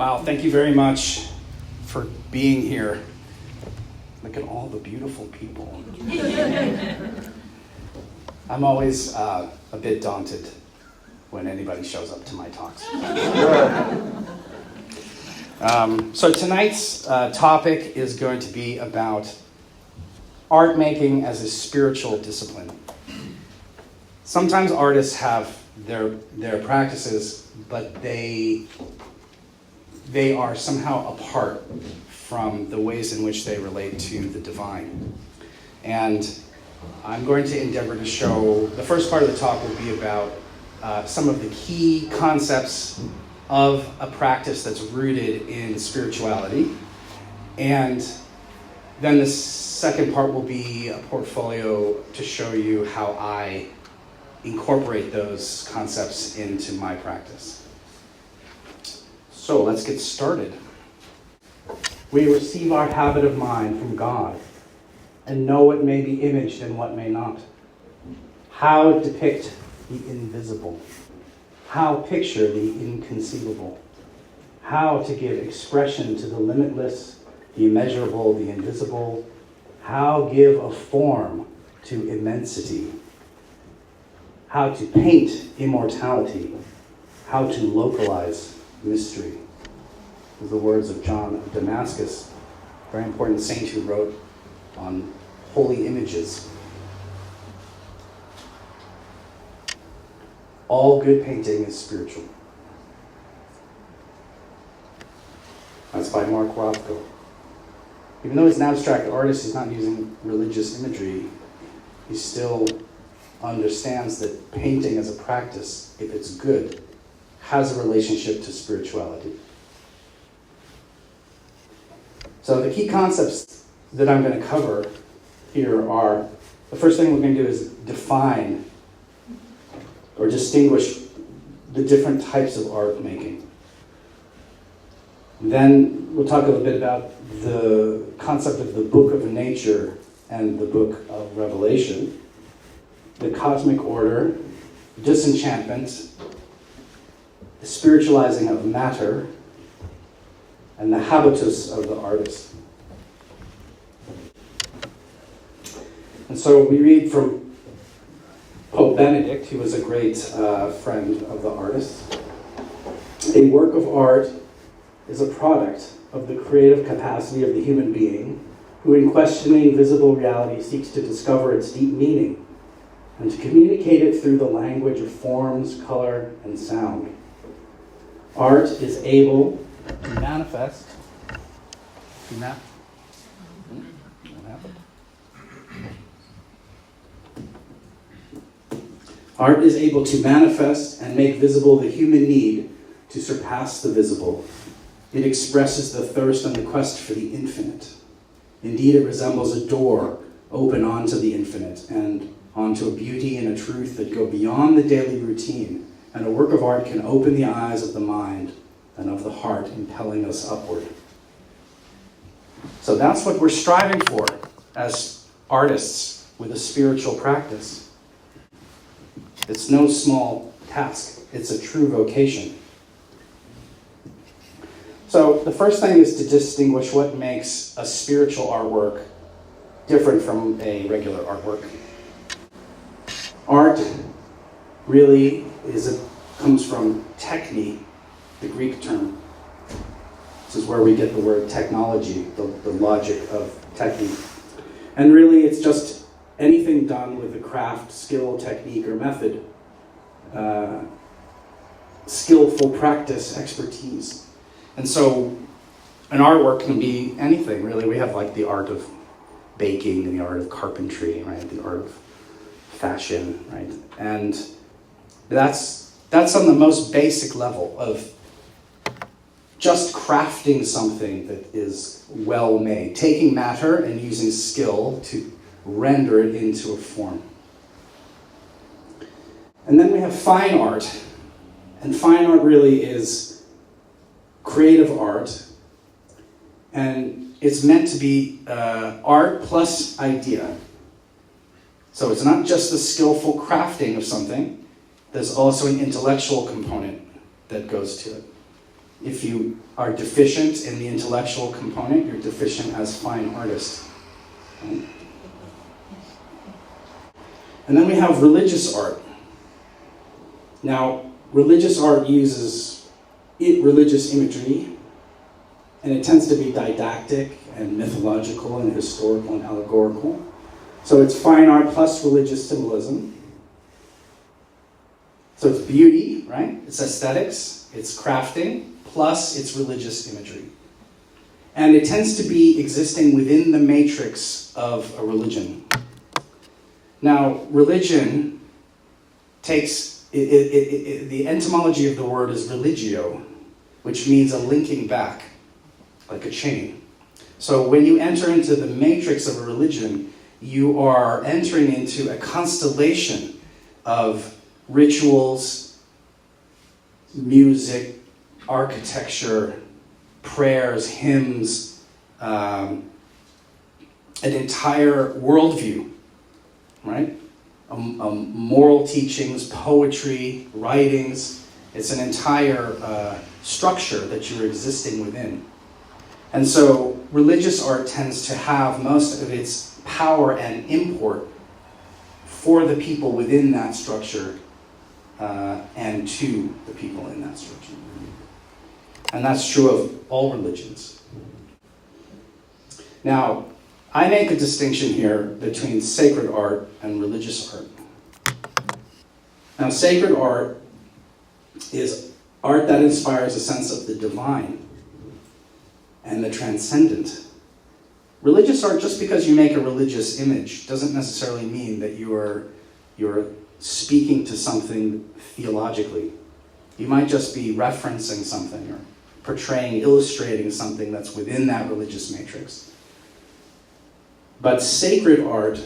Wow, thank you very much for being here. Look at all the beautiful people. I'm always a bit daunted when anybody shows up to my talks. So tonight's topic is going to be about art making as a spiritual discipline. Sometimes artists have their practices, but they are somehow apart from the ways in which they relate to the divine. And I'm going to endeavor to show, the first part of the talk will be about some of the key concepts of a practice that's rooted in spirituality. And then the second part will be a portfolio to show you how I incorporate those concepts into my practice. So let's get started. We receive our habit of mind from God and know what may be imaged and what may not. How depict the invisible? How picture the inconceivable? How to give expression to the limitless, the immeasurable, the invisible? How give a form to immensity? How to paint immortality? How to localize mystery? These are the words of John of Damascus, a very important saint who wrote on holy images. All good painting is spiritual. That's by Mark Rothko. Even though he's an abstract artist, he's not using religious imagery. He still understands that painting as a practice, if it's good, has a relationship to spirituality. So the key concepts that I'm going to cover here are, the first thing we're going to do is define or distinguish the different types of art making. Then we'll talk a little bit about the concept of the book of nature and the book of Revelation, the cosmic order, disenchantment, the spiritualizing of matter, and the habitus of the artist. And so we read from Pope Benedict, who was a great friend of the artist. A work of art is a product of the creative capacity of the human being, who in questioning visible reality seeks to discover its deep meaning and to communicate it through the language of forms, color, and sound. Art is able to manifest. Art is able to manifest and make visible the human need to surpass the visible. It expresses the thirst and the quest for the infinite. Indeed, it resembles a door open onto the infinite and onto a beauty and a truth that go beyond the daily routine. And a work of art can open the eyes of the mind and of the heart, impelling us upward. So that's what we're striving for as artists with a spiritual practice. It's no small task. It's a true vocation. So the first thing is to distinguish what makes a spiritual artwork different from a regular artwork. Art really comes from techne, the Greek term. This is where we get the word technology, the logic of techne. And really it's just anything done with a craft, skill, technique, or method. Skillful practice, expertise. And so an artwork can be anything, really. We have like the art of baking and the art of carpentry, right? The art of fashion, right? And that's on the most basic level of just crafting something that is well made, taking matter and using skill to render it into a form. And then we have fine art. And fine art really is creative art. And it's meant to be art plus idea. So it's not just the skillful crafting of something. There's also an intellectual component that goes to it. If you are deficient in the intellectual component, you're deficient as fine artist. Right? And then we have religious art. Now, religious art uses religious imagery, and it tends to be didactic and mythological and historical and allegorical. So it's fine art plus religious symbolism. So it's beauty, right? It's aesthetics, it's crafting, plus it's religious imagery. And it tends to be existing within the matrix of a religion. Now, religion takes, the etymology of the word is religio, which means a linking back, like a chain. So when you enter into the matrix of a religion, you are entering into a constellation of rituals, music, architecture, prayers, hymns, an entire worldview, right? Moral teachings, poetry, writings. It's an entire structure that you're existing within. And so religious art tends to have most of its power and import for the people within that structure and to the people in that structure. And that's true of all religions. Now, I make a distinction here between sacred art and religious art. Now, sacred art is art that inspires a sense of the divine and the transcendent. Religious art, just because you make a religious image, doesn't necessarily mean that you're speaking to something theologically. You might just be referencing something or portraying, illustrating something that's within that religious matrix. But sacred art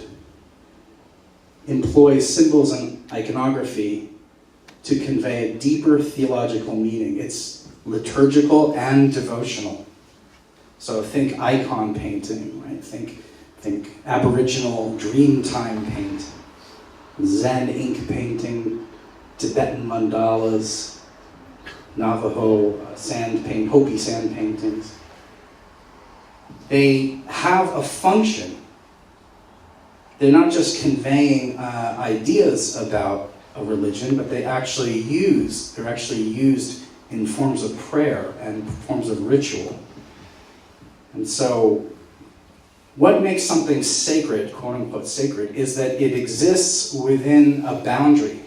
employs symbols and iconography to convey a deeper theological meaning. It's liturgical and devotional. So think icon painting, right? Think Aboriginal Dreamtime paint, Zen ink painting, Tibetan mandalas, Navajo sand paint, Hopi sand paintings. They have a function. They're not just conveying ideas about a religion, but they're actually used in forms of prayer and forms of ritual. And so what makes something sacred, quote unquote sacred, is that it exists within a boundary.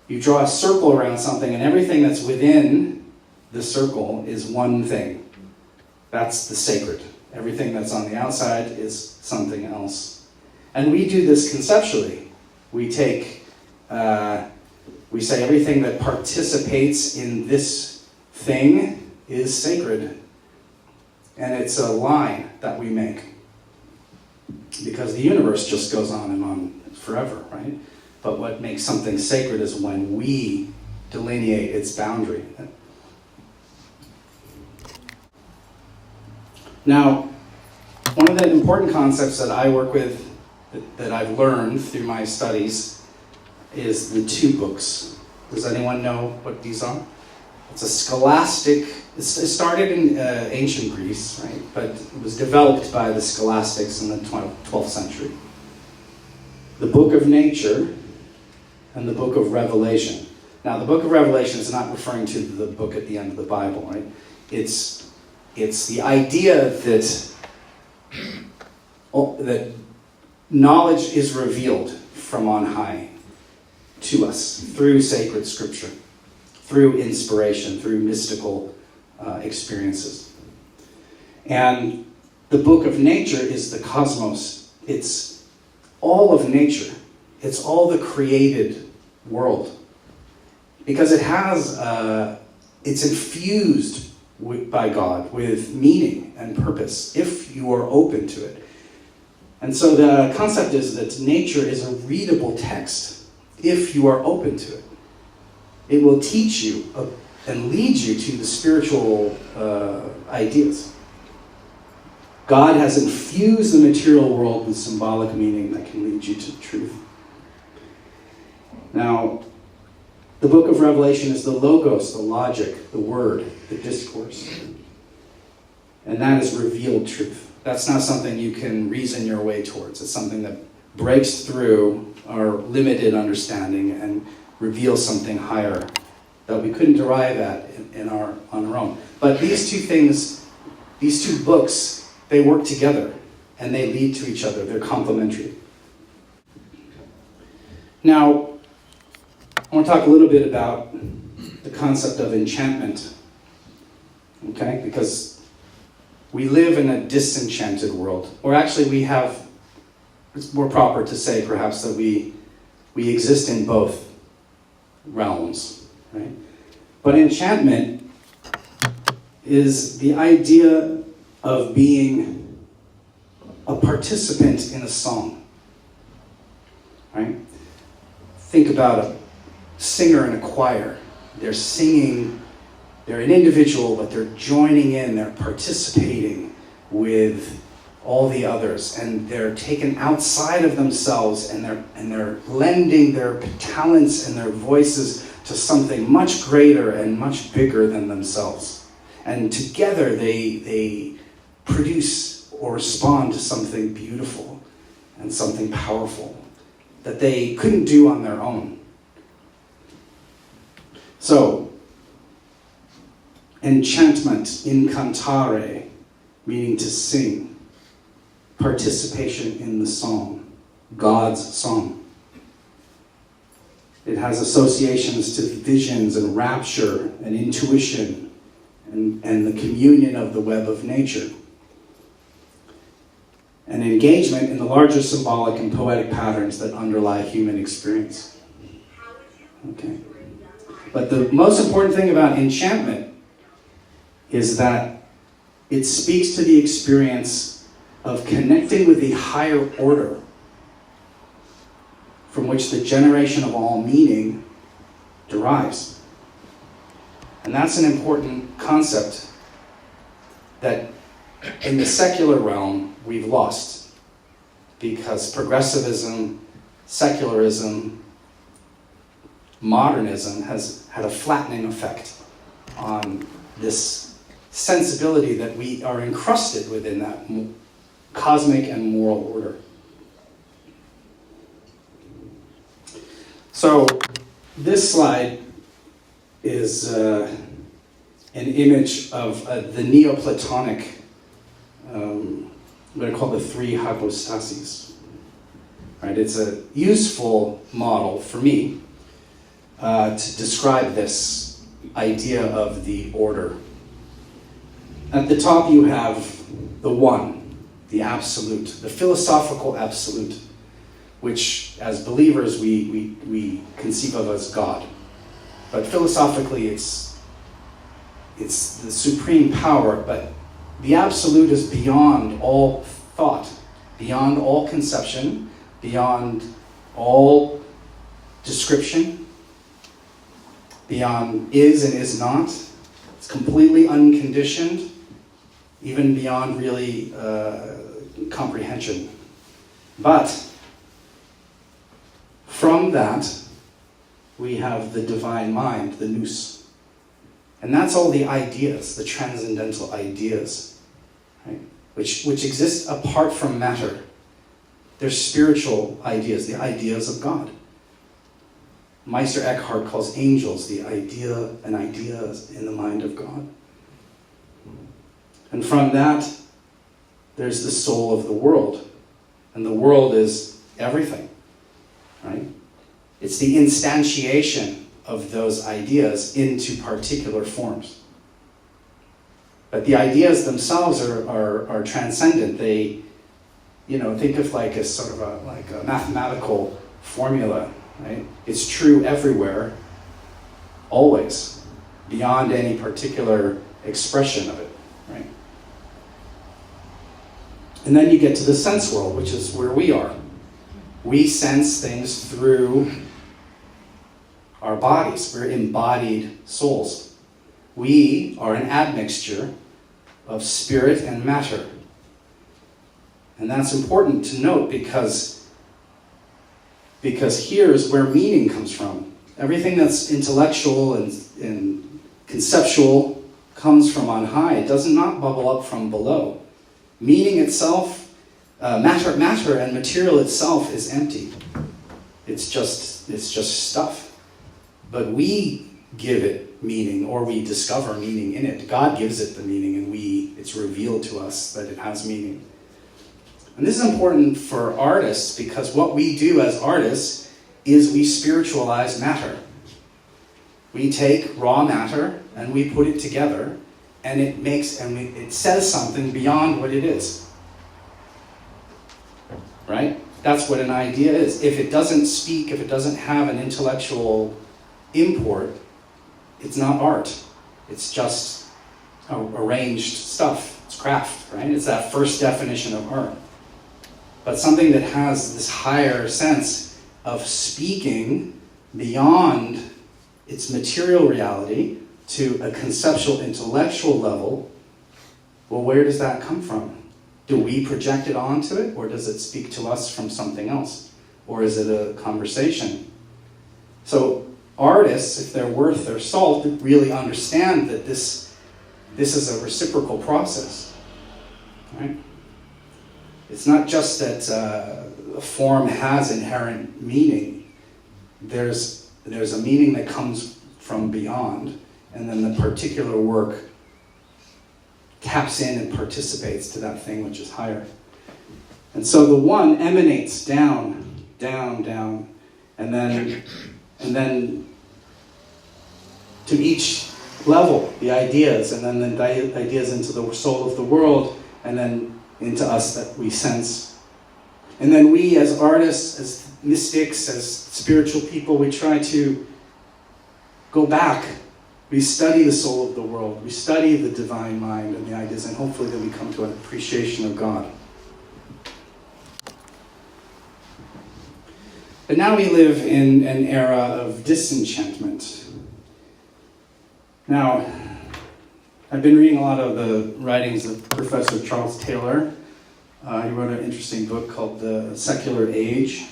You draw a circle around something and everything that's within the circle is one thing. That's the sacred. Everything that's on the outside is something else. And we do this conceptually. We say everything that participates in this thing is sacred. And it's a line that we make. Because the universe just goes on and on forever, right? But what makes something sacred is when we delineate its boundary. Now, one of the important concepts that I work with, that I've learned through my studies, is the two books. Does anyone know what these are? It's a scholastic, it started in ancient Greece, right? But it was developed by the scholastics in the 12th century. The Book of Nature and the Book of Revelation. Now, the Book of Revelation is not referring to the book at the end of the Bible, right? It's the idea that knowledge is revealed from on high to us through sacred scripture, through inspiration, through mystical experiences. And the Book of Nature is the cosmos. It's all of nature. It's all the created world. Because it's infused by God with meaning and purpose if you are open to it. And so the concept is that nature is a readable text if you are open to it. It will teach you and lead you to the spiritual ideas. God has infused the material world with symbolic meaning that can lead you to the truth. Now, The book of Revelation is the logos, the logic, the word, the discourse. And that is revealed truth. That's not something you can reason your way towards. It's something that breaks through our limited understanding and reveals something higher that we couldn't derive at on our own. But these two things, these two books, they work together and they lead to each other. They're complementary. Now, I want to talk a little bit about the concept of enchantment, okay? Because we live in a disenchanted world, or actually it's more proper to say perhaps that we exist in both realms, right? But enchantment is the idea of being a participant in a song, right? Think about a singer in a choir. They're singing, they're an individual, but they're joining in, they're participating with all the others, and they're taken outside of themselves, and they're lending their talents and their voices to something much greater and much bigger than themselves. And together they produce or respond to something beautiful and something powerful that they couldn't do on their own. So, enchantment, incantare, meaning to sing, participation in the song, God's song. It has associations to visions and rapture and intuition and the communion of the web of nature. And engagement in the larger symbolic and poetic patterns that underlie human experience. Okay. But the most important thing about enchantment is that it speaks to the experience of connecting with the higher order from which the generation of all meaning derives. And that's an important concept that in the secular realm we've lost, because progressivism, secularism, modernism has had a flattening effect on this sensibility that we are encrusted within that cosmic and moral order. So this slide is an image of the Neoplatonic, what I call the three hypostases. Right? It's a useful model for me to describe this idea of the order. At the top you have the one, the absolute, the philosophical absolute, which as believers we conceive of as God. But philosophically it's the supreme power, but the absolute is beyond all thought, beyond all conception, beyond all description, beyond is and is not. It's completely unconditioned, even beyond really comprehension. But from that, we have the divine mind, the nous. And that's all the ideas, the transcendental ideas, right? Which exist apart from matter. They're spiritual ideas, the ideas of God. Meister Eckhart calls angels the idea and ideas in the mind of God. And from that, there's the soul of the world. And the world is everything, right? It's the instantiation of those ideas into particular forms. But the ideas themselves are transcendent. They, think of like a sort of a mathematical formula, right? It's true everywhere, always, beyond any particular expression of it, right? And then you get to the sense world, which is where we are. We sense things through our bodies. We're embodied souls. We are an admixture of spirit and matter. And that's important to note because here's where meaning comes from. Everything that's intellectual and conceptual comes from on high. It does not bubble up from below. Meaning itself, matter and material itself is empty. It's just stuff. But we give it meaning, or we discover meaning in it. God gives it the meaning, and it's revealed to us that it has meaning. And this is important for artists, because what we do as artists is we spiritualize matter. We take raw matter and we put it together, and it says something beyond what it is. Right? That's what an idea is. If it doesn't speak, if it doesn't have an intellectual import, it's not art. It's just arranged stuff. It's craft, right? It's that first definition of art. But something that has this higher sense of speaking beyond its material reality to a conceptual, intellectual level, well, where does that come from? Do we project it onto it, or does it speak to us from something else? Or is it a conversation? So artists, if they're worth their salt, really understand that this is a reciprocal process, right? It's not just that a form has inherent meaning. There's a meaning that comes from beyond, and then the particular work taps in and participates to that thing which is higher. And so the one emanates down, and then to each level, the ideas, and then the ideas into the soul of the world, and then into us that we sense. And then we, as artists, as mystics, as spiritual people, we try to go back. We study the soul of the world. We study the divine mind and the ideas, and hopefully then we come to an appreciation of God. But now we live in an era of disenchantment. Now, I've been reading a lot of the writings of Professor Charles Taylor. He wrote an interesting book called The Secular Age.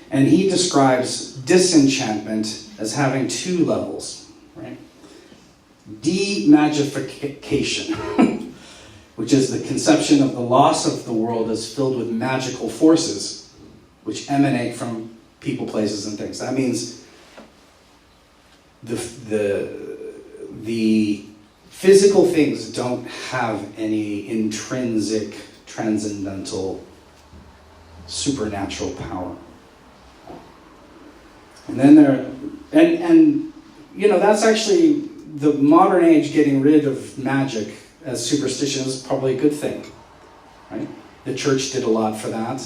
And he describes disenchantment as having two levels, right? Demagification, which is the conception of the loss of the world as filled with magical forces, which emanate from people, places, and things. That means the physical things don't have any intrinsic, transcendental, supernatural power. And then that's actually the modern age getting rid of magic as superstition is probably a good thing, right? The church did a lot for that,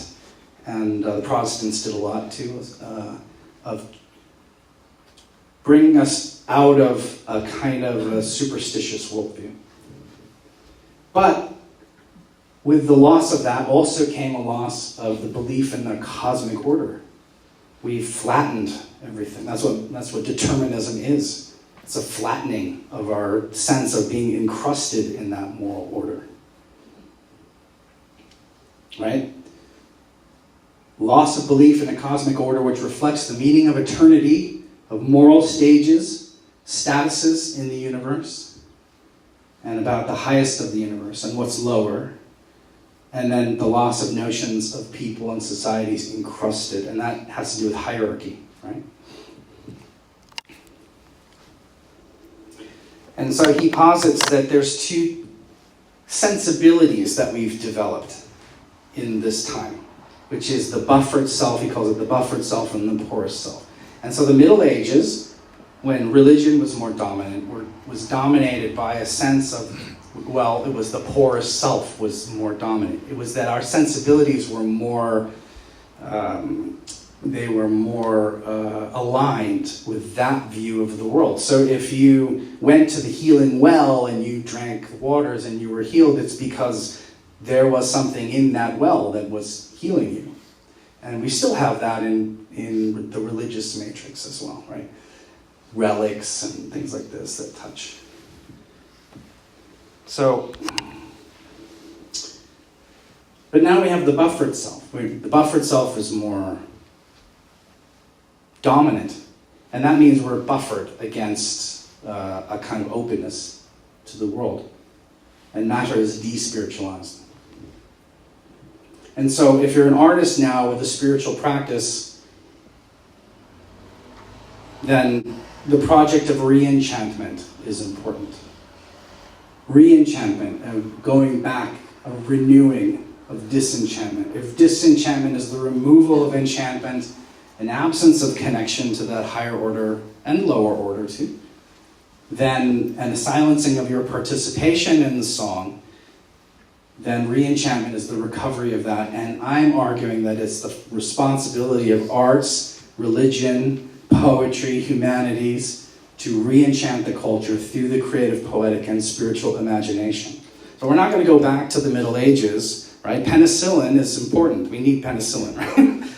and the Protestants did a lot too, of bringing us out of a kind of a superstitious worldview. But with the loss of that also came a loss of the belief in the cosmic order. We flattened everything. That's what determinism is. It's a flattening of our sense of being encrusted in that moral order. Right? Loss of belief in a cosmic order which reflects the meaning of eternity, of moral stages, statuses in the universe, and about the highest of the universe and what's lower. And then the loss of notions of people and societies encrusted, and that has to do with hierarchy, right? And so he posits that there's two sensibilities that we've developed in this time, which is the buffered self, he calls it the buffered self and the porous self. And so the Middle Ages, when religion was more dominant, was dominated by a sense of, well, it was the porous self was more dominant. It was that our sensibilities were more, aligned with that view of the world. So if you went to the healing well and you drank waters and you were healed, it's because there was something in that well that was healing you. And we still have that in the religious matrix as well, right? Relics and things like this that touch. So, but now we have the buffered self. The buffered self is more dominant. And that means we're buffered against a kind of openness to the world. And matter is despiritualized. And so if you're an artist now with a spiritual practice, then the project of re-enchantment is important. Re-enchantment, going back, a renewing of disenchantment. If disenchantment is the removal of enchantment, an absence of connection to that higher order and lower order too, then, and a silencing of your participation in the song, then re-enchantment is the recovery of that. And I'm arguing that it's the responsibility of arts, religion, poetry, humanities, to re-enchant the culture through the creative, poetic, and spiritual imagination. So we're not going to go back to the Middle Ages, right? Penicillin is important. We need penicillin, right?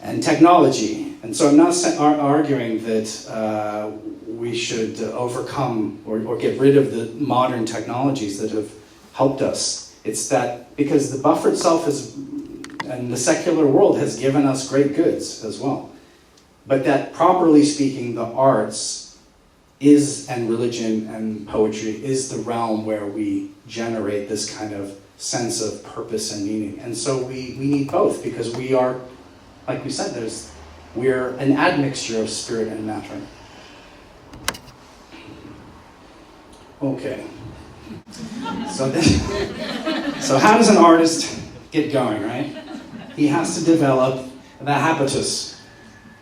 And technology. And so I'm not arguing that we should overcome or get rid of the modern technologies that have helped us. It's that because the buffer itself is, and the secular world has given us great goods as well. But that, properly speaking, the arts is, and religion and poetry is the realm where we generate this kind of sense of purpose and meaning. And so we need both, because we are, like we said, we're an admixture of spirit and matter. Okay. So how does an artist get going, right? He has to develop the habitus.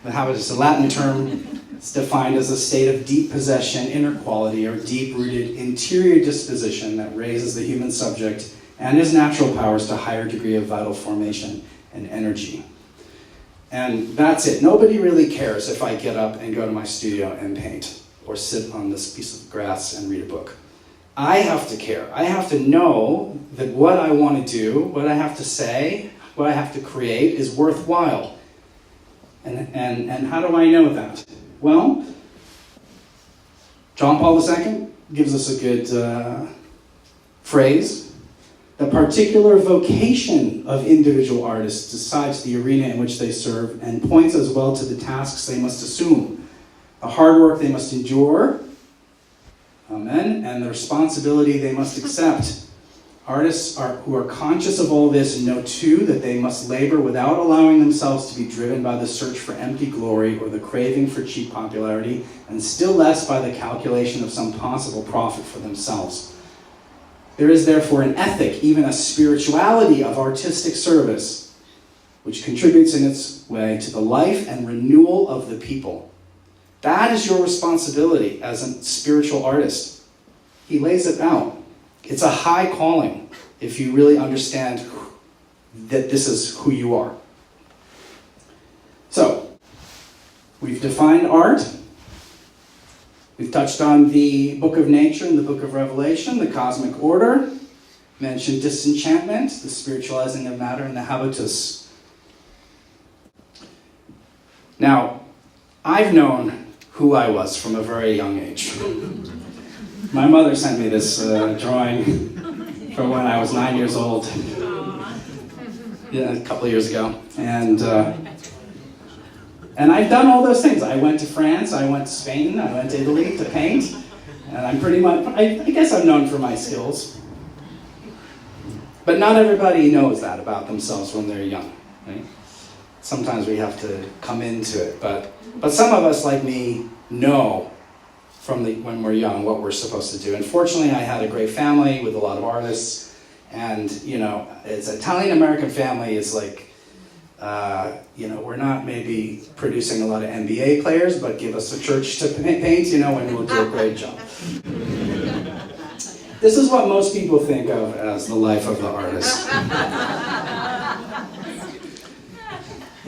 The habitus, a Latin term, it's defined as a state of deep possession, inner quality, or deep-rooted interior disposition that raises the human subject and his natural powers to a higher degree of vital formation and energy. And that's it. Nobody really cares if I get up and go to my studio and paint, or sit on this piece of grass and read a book. I have to care. I have to know that what I want to do, what I have to say, what I have to create is worthwhile. And how do I know that? Well, John Paul II gives us a good phrase. The particular vocation of individual artists decides the arena in which they serve and points as well to the tasks they must assume, the hard work they must endure, amen, and the responsibility they must accept. Artists who are conscious of all this know too that they must labor without allowing themselves to be driven by the search for empty glory or the craving for cheap popularity, and still less by the calculation of some possible profit for themselves. There is therefore an ethic, even a spirituality of artistic service, which contributes in its way to the life and renewal of the people. That is your responsibility as a spiritual artist. He lays it out. It's a high calling if you really understand that this is who you are. So, we've defined art. We've touched on the book of nature and the book of Revelation, the cosmic order, mentioned disenchantment, the spiritualizing of matter, and the habitus. Now, I've known who I was from a very young age. My mother sent me this drawing from when I was 9 years old, a couple of years ago. And I've done all those things. I went to France, I went to Spain, I went to Italy to paint, and I'm pretty much, I guess I'm known for my skills. But not everybody knows that about themselves when they're young, right? Sometimes we have to come into it, but some of us, like me, know from when we're young what we're supposed to do. And fortunately, I had a great family with a lot of artists, and it's an Italian-American family. It's like, we're not maybe producing a lot of NBA players, but give us a church to paint, and we'll do a great job. This is what most people think of as the life of the artist.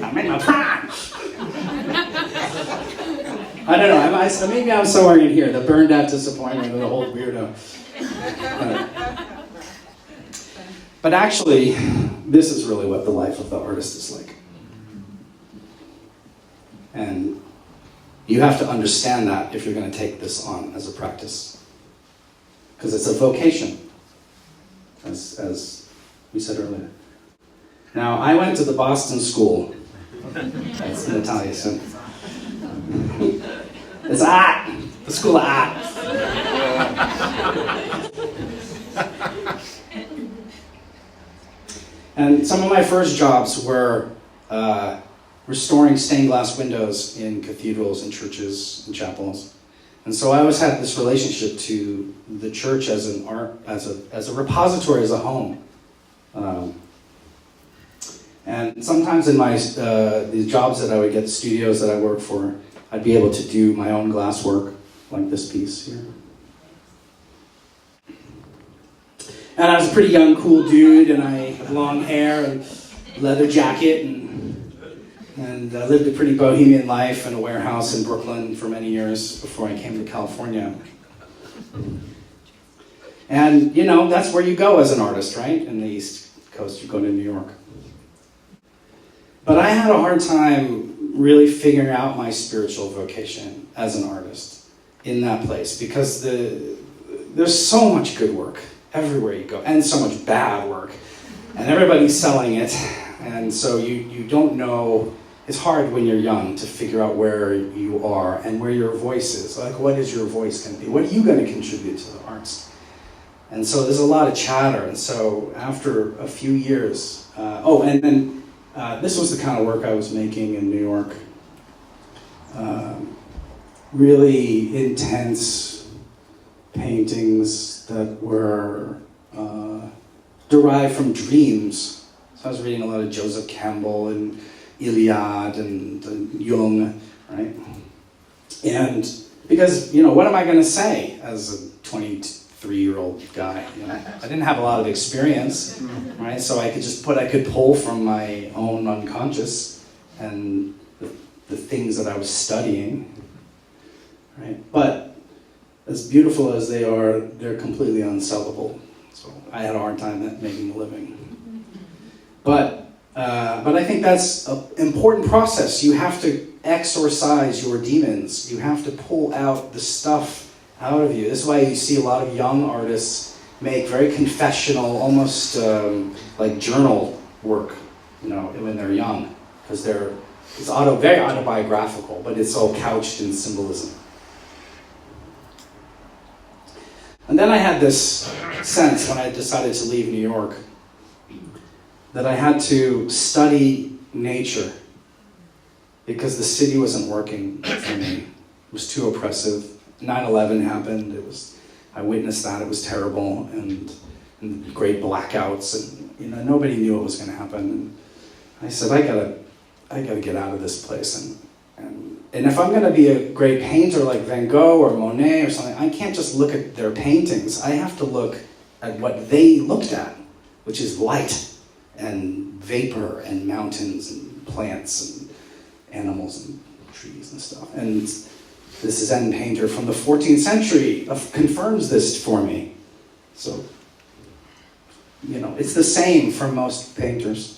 I'm in my prime. I don't know. Maybe I'm somewhere in here. The burned out disappointment of the whole weirdo. But actually, this is really what the life of the artist is like. And you have to understand that if you're going to take this on as a practice. Because it's a vocation, as we said earlier. Now, I went to the Boston School. That's in Italian, so. It's art, the School of Art. And some of my first jobs were restoring stained glass windows in cathedrals and churches and chapels. And so I always had this relationship to the church as an art, as a repository, as a home. And sometimes in my these jobs that I would get, the studios that I worked for, I'd be able to do my own glass work, like this piece here. And I was a pretty young, cool dude, and I had long hair and leather jacket, and I lived a pretty bohemian life in a warehouse in Brooklyn for many years before I came to California. And, you know, that's where you go as an artist, right? In the East Coast, you go to New York. But I had a hard time really figuring out my spiritual vocation as an artist in that place, because there's so much good work everywhere you go, and so much bad work, and everybody's selling it, and so you don't know. It's hard when you're young to figure out where you are and where your voice is. Like, what is your voice going to be? What are you going to contribute to the arts? And so there's a lot of chatter, and so after a few years, and then this was the kind of work I was making in New York. Really intense paintings that were derived from dreams. So I was reading a lot of Joseph Campbell and Iliad and Jung, right? And because, you know, what am I going to say as a 23-year-old guy? You know? I didn't have a lot of experience, right? So I could pull from my own unconscious and the things that I was studying, right? But as beautiful as they are, they're completely unsellable. So I had a hard time making a living. But I think that's an important process. You have to exorcise your demons. You have to pull out the stuff out of you. This is why you see a lot of young artists make very confessional, almost like journal work, you know, when they're young, because it's very autobiographical, but it's all couched in symbolism. And then I had this sense when I decided to leave New York that I had to study nature, because the city wasn't working for me. It was too oppressive. 9/11 happened. I witnessed that. It was terrible, and great blackouts, and you know, nobody knew what was going to happen. And I said, I gotta get out of this place, and if I'm going to be a great painter like Van Gogh or Monet or something, I can't just look at their paintings. I have to look at what they looked at, which is light and vapor and mountains and plants and animals and trees and stuff. And this Zen painter from the 14th century confirms this for me. So, you know, it's the same for most painters.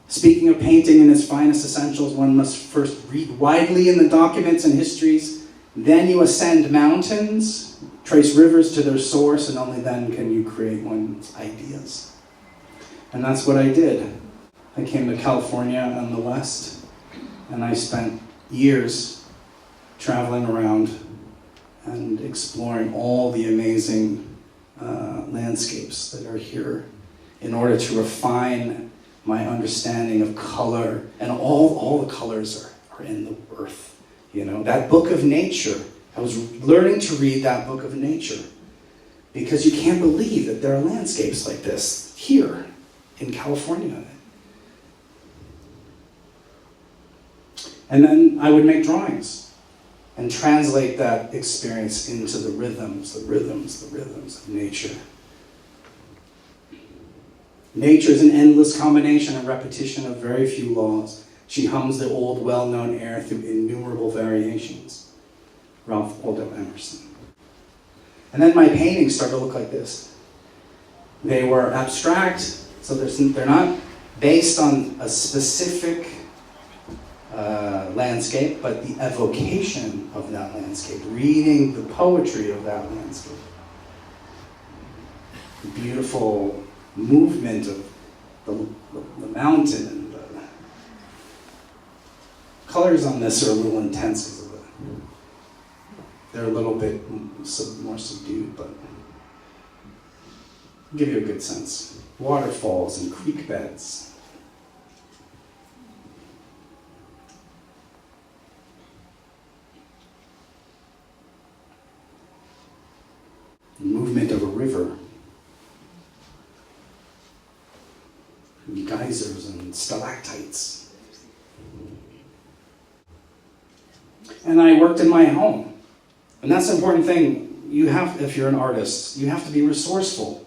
Speaking of painting in its finest essentials, one must first read widely in the documents and histories. Then you ascend mountains, trace rivers to their source, and only then can you create one's ideas. And that's what I did. I came to California and the West, and I spent years traveling around and exploring all the amazing landscapes that are here in order to refine my understanding of color, and all the colors are in the earth. You know, that book of nature, I was learning to read that book of nature, because you can't believe that there are landscapes like this here in California. And then I would make drawings and translate that experience into the rhythms of nature. Nature is an endless combination and repetition of very few laws. She hums the old, well-known air through innumerable variations. Ralph Waldo Emerson. And then my paintings started to look like this. They were abstract, so they're not based on a specific landscape, but the evocation of that landscape, reading the poetry of that landscape. The beautiful movement of the mountain, and the colors on this are a little intense because of They're a little bit more subdued, but give you a good sense. Waterfalls and creek beds. Movement of a river. Geysers and stalactites. And I worked in my home. And that's an important thing. You have, if you're an artist, you have to be resourceful.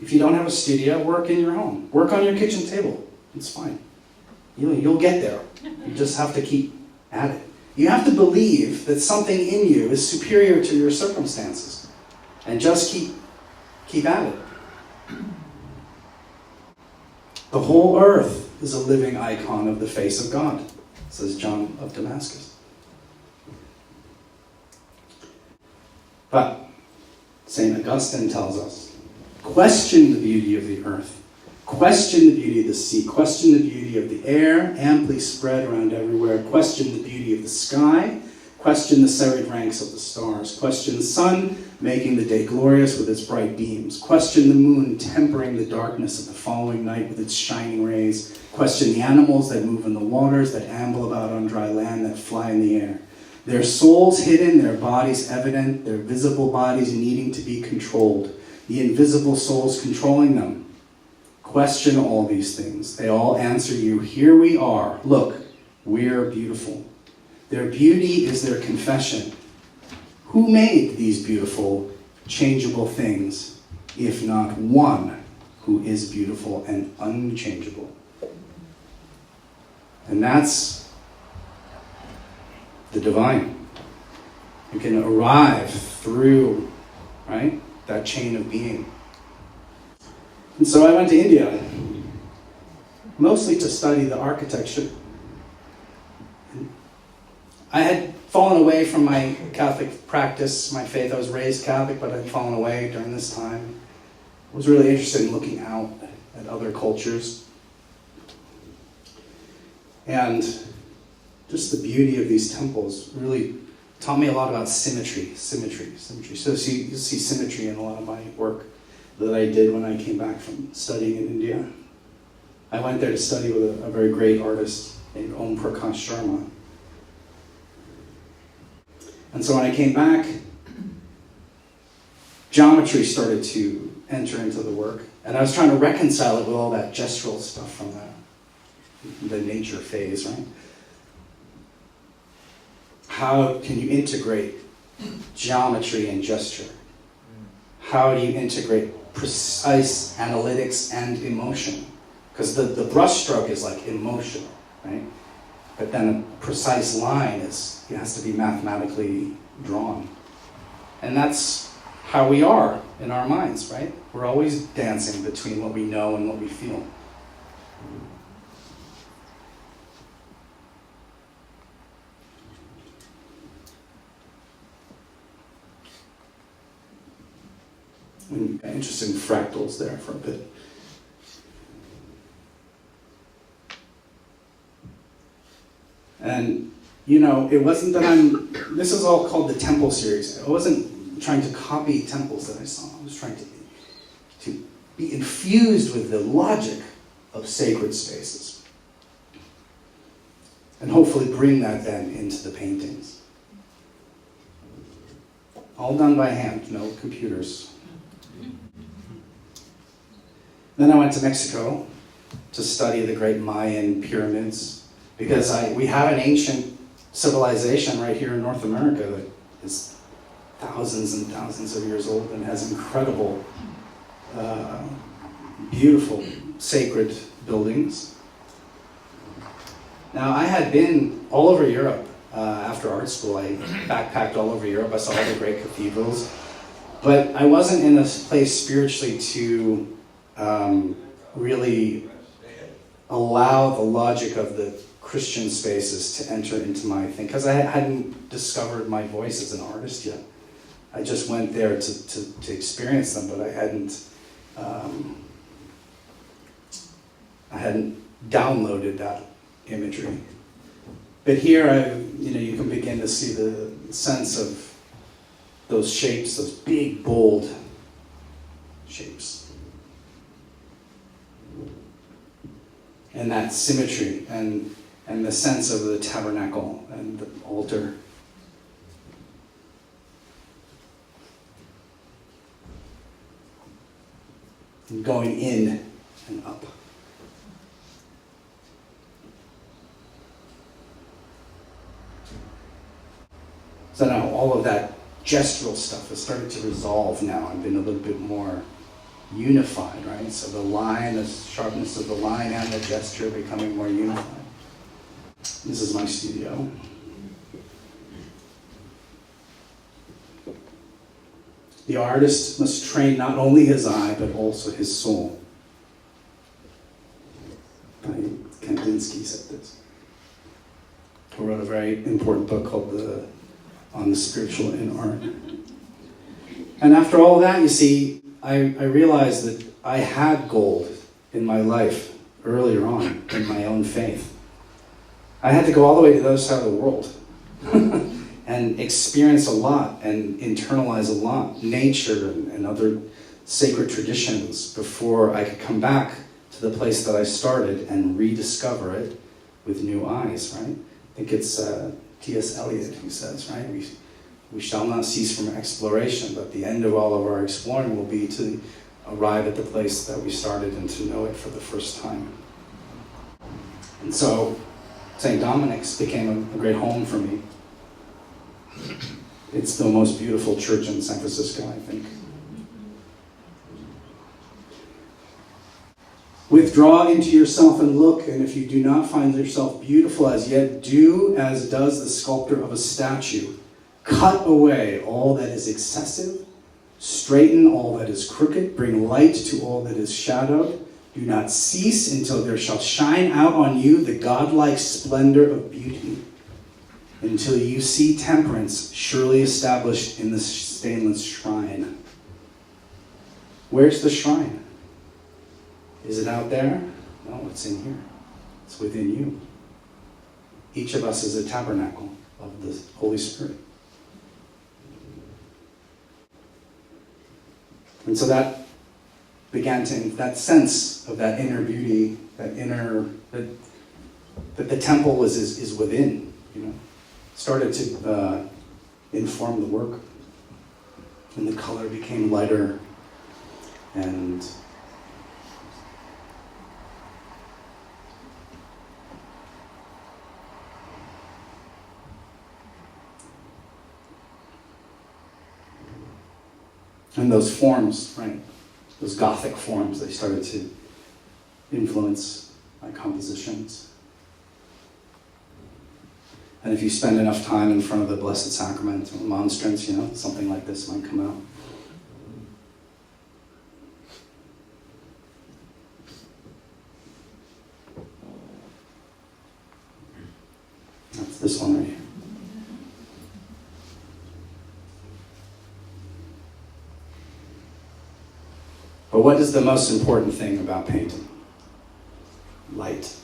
If you don't have a studio, work in your home. Work on your kitchen table. It's fine. You'll get there. You just have to keep at it. You have to believe that something in you is superior to your circumstances. And just keep at it. The whole earth is a living icon of the face of God, says John of Damascus. But St. Augustine tells us, question the beauty of the earth, question the beauty of the sea, question the beauty of the air, amply spread around everywhere, question the beauty of the sky, question the serried ranks of the stars, question the sun, making the day glorious with its bright beams, question the moon, tempering the darkness of the following night with its shining rays, question the animals that move in the waters, that amble about on dry land, that fly in the air. Their souls hidden, their bodies evident, their visible bodies needing to be controlled, the invisible souls controlling them. Question all these things. They all answer you, here we are. Look, we're beautiful. Their beauty is their confession. Who made these beautiful, changeable things, if not one who is beautiful and unchangeable? And that's the divine. You can arrive through, right, that chain of being. And so I went to India, mostly to study the architecture. I had fallen away from my Catholic practice, my faith. I was raised Catholic, but I'd fallen away during this time. I was really interested in looking out at other cultures. And just the beauty of these temples really taught me a lot about symmetry. So you see symmetry in a lot of my work that I did when I came back from studying in India. I went there to study with a very great artist named Om Prakash Sharma. And so when I came back, geometry started to enter into the work. And I was trying to reconcile it with all that gestural stuff from the nature phase, right? How can you integrate geometry and gesture? How do you integrate precise analytics and emotion? Because the brush stroke is like emotion, right? But then a precise line it has to be mathematically drawn. And that's how we are in our minds, right? We're always dancing between what we know and what we feel. Interesting fractals there for a bit. And, it wasn't that this is all called the temple series. I wasn't trying to copy temples that I saw. I was trying to be infused with the logic of sacred spaces. And hopefully bring that then into the paintings. All done by hand, no computers. Then I went to Mexico to study the great Mayan pyramids because we have an ancient civilization right here in North America that is thousands and thousands of years old and has incredible, beautiful, sacred buildings. Now, I had been all over Europe after art school. I backpacked all over Europe. I saw all the great cathedrals. But I wasn't in a place spiritually to really allow the logic of the Christian spaces to enter into my thing, because I hadn't discovered my voice as an artist yet. I just went there to experience them, but I hadn't downloaded that imagery. But here, you can begin to see the sense of those shapes, those big, bold shapes. And that symmetry and the sense of the tabernacle and the altar. And going in and up. So now all of that gestural stuff has started to resolve now and been a little bit more unified, right? So the line, the sharpness of the line and the gesture becoming more unified. This is my studio. The artist must train not only his eye, but also his soul. Kandinsky said this. Who wrote a very important book called On the Spiritual in Art. And after all that, you see, I realized that I had gold in my life earlier on in my own faith. I had to go all the way to the other side of the world and experience a lot and internalize a lot, nature and other sacred traditions, before I could come back to the place that I started and rediscover it with new eyes, right? I think it's T.S. Eliot who says, right? We shall not cease from exploration, but the end of all of our exploring will be to arrive at the place that we started and to know it for the first time. And so St. Dominic's became a great home for me. It's the most beautiful church in San Francisco, I think. Withdraw into yourself and look, and if you do not find yourself beautiful as yet, do as does the sculptor of a statue. Cut away all that is excessive, straighten all that is crooked, bring light to all that is shadowed. Do not cease until there shall shine out on you the godlike splendor of beauty, until you see temperance surely established in the stainless shrine. Where's the shrine? Is it out there? No, it's in here. It's within you. Each of us is a tabernacle of the Holy Spirit. And so that began to, that sense of that inner beauty, that the temple is within, started to inform the work. And the color became lighter and those forms, right? Those Gothic forms, they started to influence my compositions. And if you spend enough time in front of the Blessed Sacrament or Monstrance, something like this might come out. That's this one right here. But what is the most important thing about painting? Light.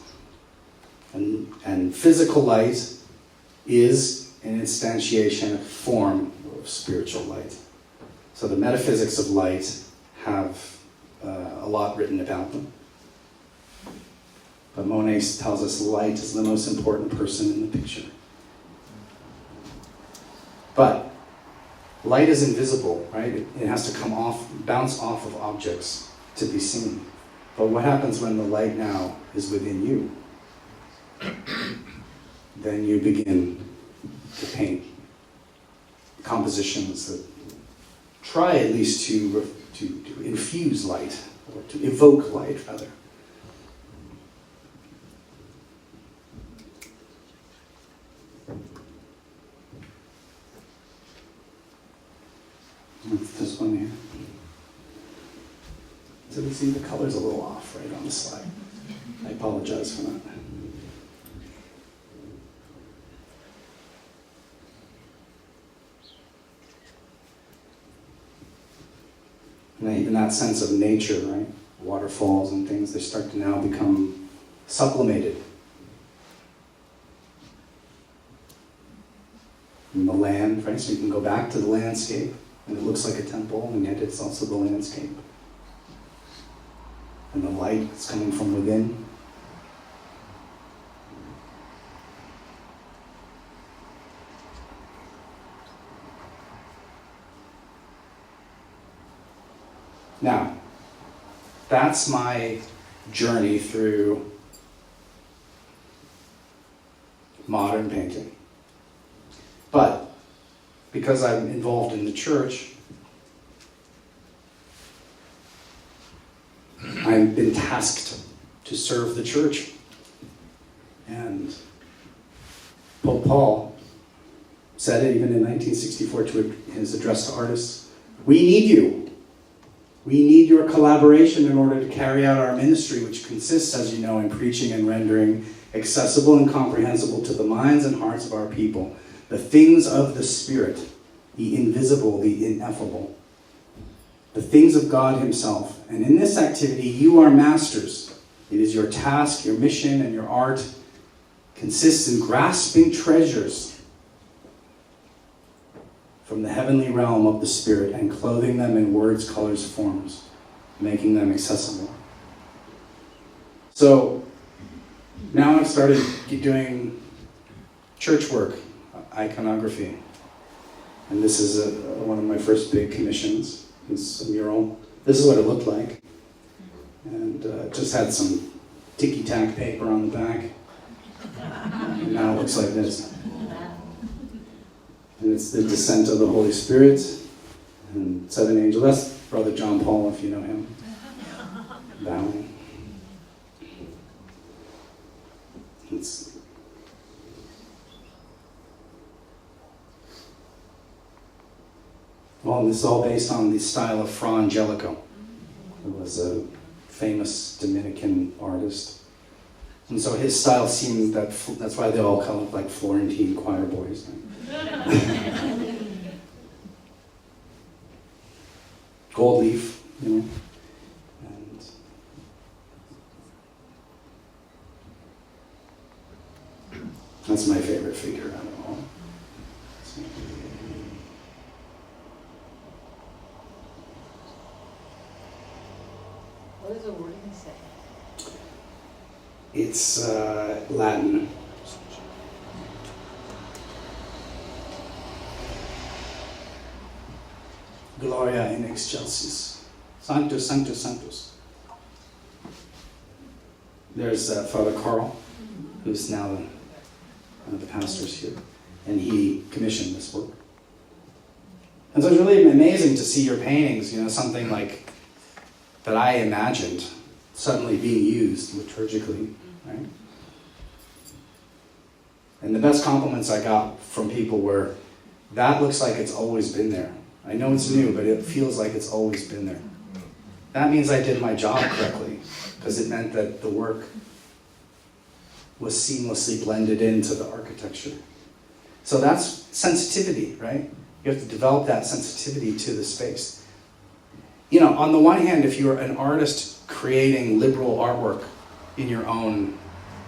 And physical light is an instantiation, a form of spiritual light. So the metaphysics of light have a lot written about them. But Monet tells us light is the most important person in the picture. But light is invisible, right? It has to bounce off of objects to be seen. But what happens when the light now is within you? Then you begin to paint compositions that try at least to infuse light, or to evoke light, rather. This one here. So you see the color's a little off right on the slide. I apologize for that. And even that sense of nature, right? Waterfalls and things, they start to now become sublimated. And the land, right? right? So you can go back to the landscape, and it looks like a temple, and yet it's also the landscape. And the light is coming from within. Now, that's my journey through modern painting. But because I'm involved in the church, I've been tasked to serve the church. And Pope Paul said it even in 1964 to his address to artists, "We need you. We need your collaboration in order to carry out our ministry, which consists, as you know, in preaching and rendering accessible and comprehensible to the minds and hearts of our people the things of the Spirit, the invisible, the ineffable, the things of God himself. And in this activity, you are masters. It is your task, your mission, and your art consists in grasping treasures from the heavenly realm of the Spirit and clothing them in words, colors, forms, making them accessible." So now I've started doing church work, iconography. And this is one of my first big commissions. It's a mural. This is what it looked like. And just had some ticky-tack paper on the back. And now it looks like this. And it's the descent of the Holy Spirit and 7 angels. That's Brother John Paul, if you know him. Bowing. Well, this is all based on the style of Fra Angelico, who was a famous Dominican artist. And so his style seemed that's why they all kind of look like Florentine choir boys. Gold leaf, you know. And that's my favorite figure out of all. What does the wording say? It's Latin. Gloria in excelsis. Sanctus, sanctus, sanctus. There's Father Carl, who's now one of the pastors here, and he commissioned this work. And so it's really amazing to see your paintings, you know, something like that I imagined suddenly being used liturgically, right? And the best compliments I got from people were, that looks like it's always been there. I know it's new, but it feels like it's always been there. That means I did my job correctly, because it meant that the work was seamlessly blended into the architecture. So that's sensitivity, right? You have to develop that sensitivity to the space. You know, on the one hand, if you're an artist creating liberal artwork in your own,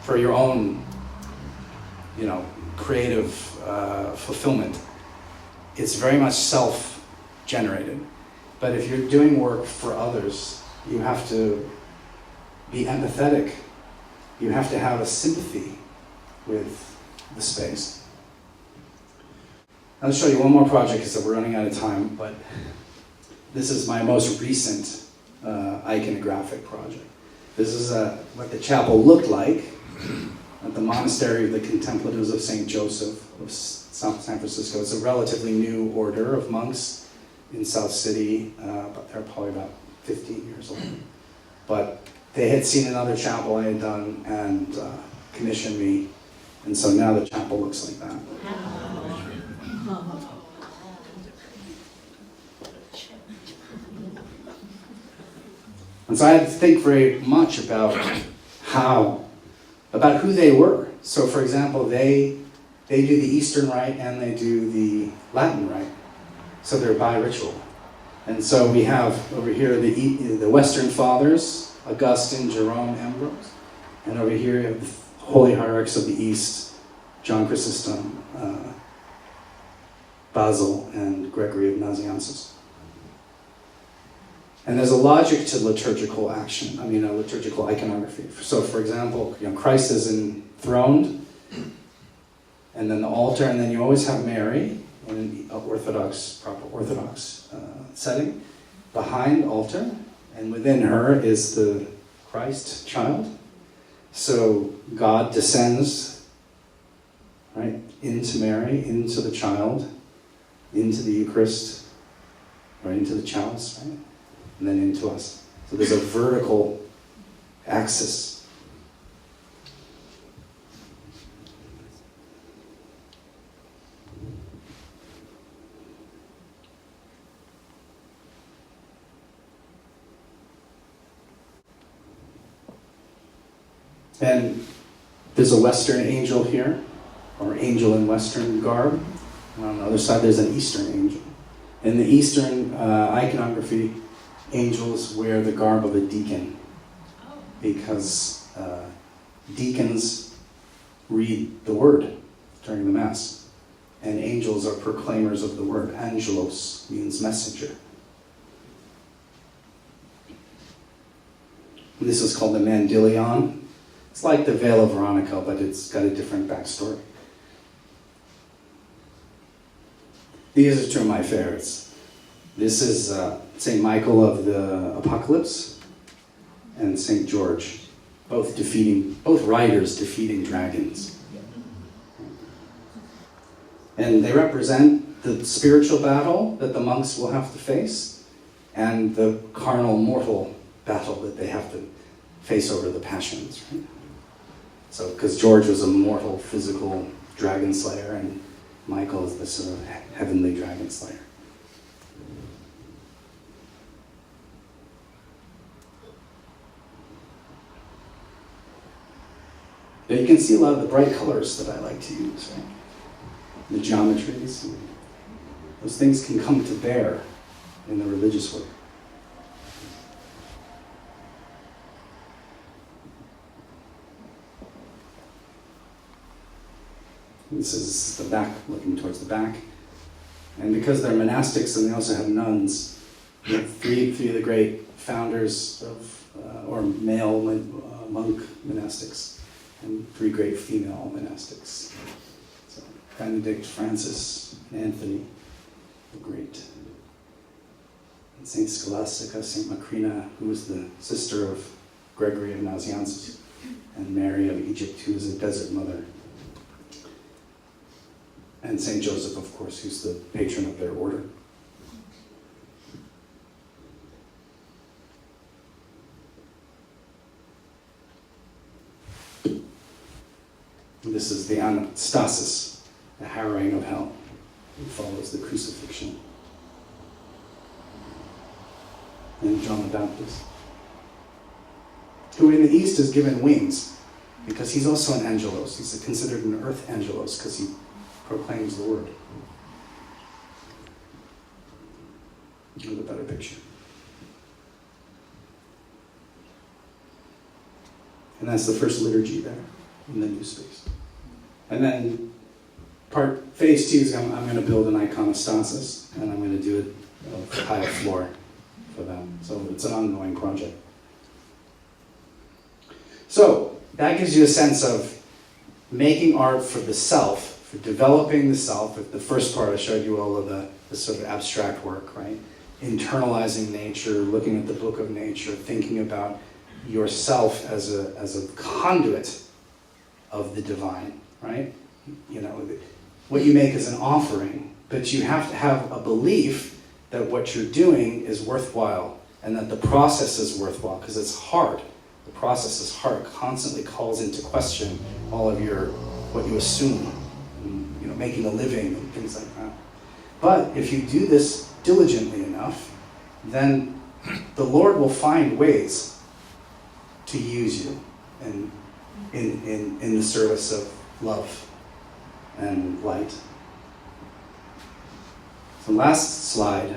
for your own, you know, creative fulfillment, it's very much self-generated. But if you're doing work for others, you have to be empathetic. You have to have a sympathy with the space. I'll show you one more project because we're running out of time, but this is my most recent iconographic project. This is what the chapel looked like at the Monastery of the Contemplatives of St. Joseph of South San Francisco. It's a relatively new order of monks in South City, but they're probably about 15 years old. But they had seen another chapel I had done and commissioned me, and so now the chapel looks like that. And so I had to think very much about who they were. So for example, they do the Eastern Rite and they do the Latin Rite. So they're bi-ritual. And so we have over here the Western Fathers, Augustine, Jerome, Ambrose. And over here you have the Holy Hierarchs of the East, John Chrysostom, Basil and Gregory of Nazianzus. And there's a logic to liturgical action, liturgical iconography. So for example, Christ is enthroned, and then the altar, and then you always have Mary in an proper Orthodox setting, behind the altar, and within her is the Christ child. So God descends, right, into Mary, into the child, into the Eucharist, right, into the chalice, right, and then into us. So there's a vertical axis. And there's a Western angel here, or angel in Western garb. And on the other side, there's an Eastern angel. In the Eastern iconography, angels wear the garb of a deacon, because deacons read the word during the Mass. And angels are proclaimers of the word. Angelos means messenger. This is called the Mandilion. It's like the Veil of Veronica, but it's got a different backstory. These are two of my favorites. This is St. Michael of the Apocalypse and St. George, both riders defeating dragons. And they represent the spiritual battle that the monks will have to face and the carnal, mortal battle that they have to face over the passions. Right? So, because George was a mortal, physical dragon slayer, and Michael is this sort of heavenly dragon slayer. But you can see a lot of the bright colors that I like to use, right? The geometries. Those things can come to bear in the religious work. This is the back, looking towards the back. And because they're monastics and they also have nuns, we have three of the great founders of, or male monk monastics, and three great female monastics. So Benedict, Francis, and Anthony, the great. And Saint Scholastica, Saint Macrina, who was the sister of Gregory of Nazianzus, and Mary of Egypt, who was a desert mother. And St. Joseph, of course, who's the patron of their order. This is the Anastasis, the harrowing of hell. It follows the crucifixion. And John the Baptist, who in the East is given wings, because he's also an angelos. He's considered an earth angelos, because he proclaims the word. Here's a better picture. And that's the first liturgy there in the new space. And then phase 2 is I'm going to build an iconostasis, and I'm going to do it a tile floor for them. So it's an ongoing project. So that gives you a sense of making art for the self, for developing the self. The first part I showed you all of the sort of abstract work, right? Internalizing nature, looking at the book of nature, thinking about yourself as a conduit of the divine, right? What you make is an offering, but you have to have a belief that what you're doing is worthwhile and that the process is worthwhile, because it's hard. The process is hard. It constantly calls into question all of what you assume, making a living and things like that. But if you do this diligently enough, then the Lord will find ways to use you in the service of love and light. So last slide,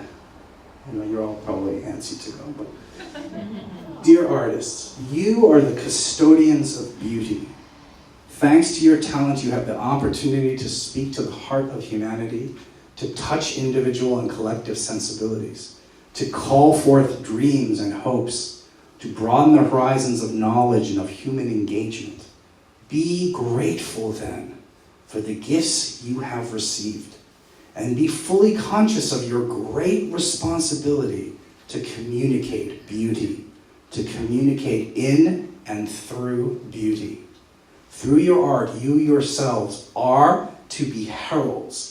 you're all probably antsy to go, but dear artists, you are the custodians of beauty. Thanks to your talent, you have the opportunity to speak to the heart of humanity, to to touch individual and collective sensibilities, to call forth dreams and hopes, to broaden the horizons of knowledge and of human engagement. Be grateful then for the gifts you have received, and be fully conscious of your great responsibility to communicate beauty, to communicate in and through beauty. Through your art, you yourselves are to be heralds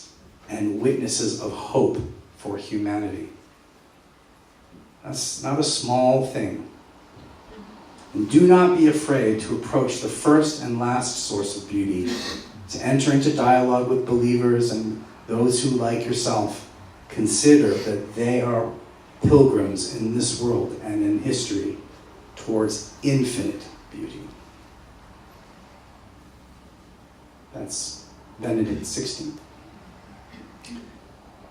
and witnesses of hope for humanity. That's not a small thing. And do not be afraid to approach the first and last source of beauty, to enter into dialogue with believers and those who, like yourself, consider that they are pilgrims in this world and in history towards infinite beauty. That's Benedict XVI.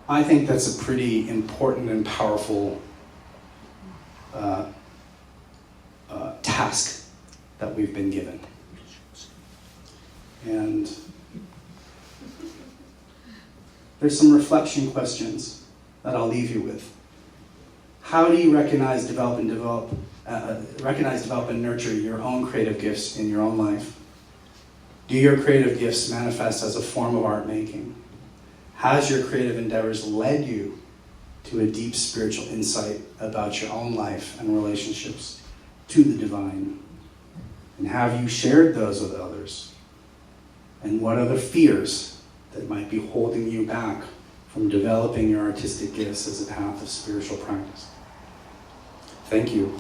I think that's a pretty important and powerful task that we've been given. And there's some reflection questions that I'll leave you with. How do you recognize, develop, and nurture your own creative gifts in your own life? Do your creative gifts manifest as a form of art making? Has your creative endeavors led you to a deep spiritual insight about your own life and relationships to the divine? And have you shared those with others? And what are the fears that might be holding you back from developing your artistic gifts as a path of spiritual practice? Thank you.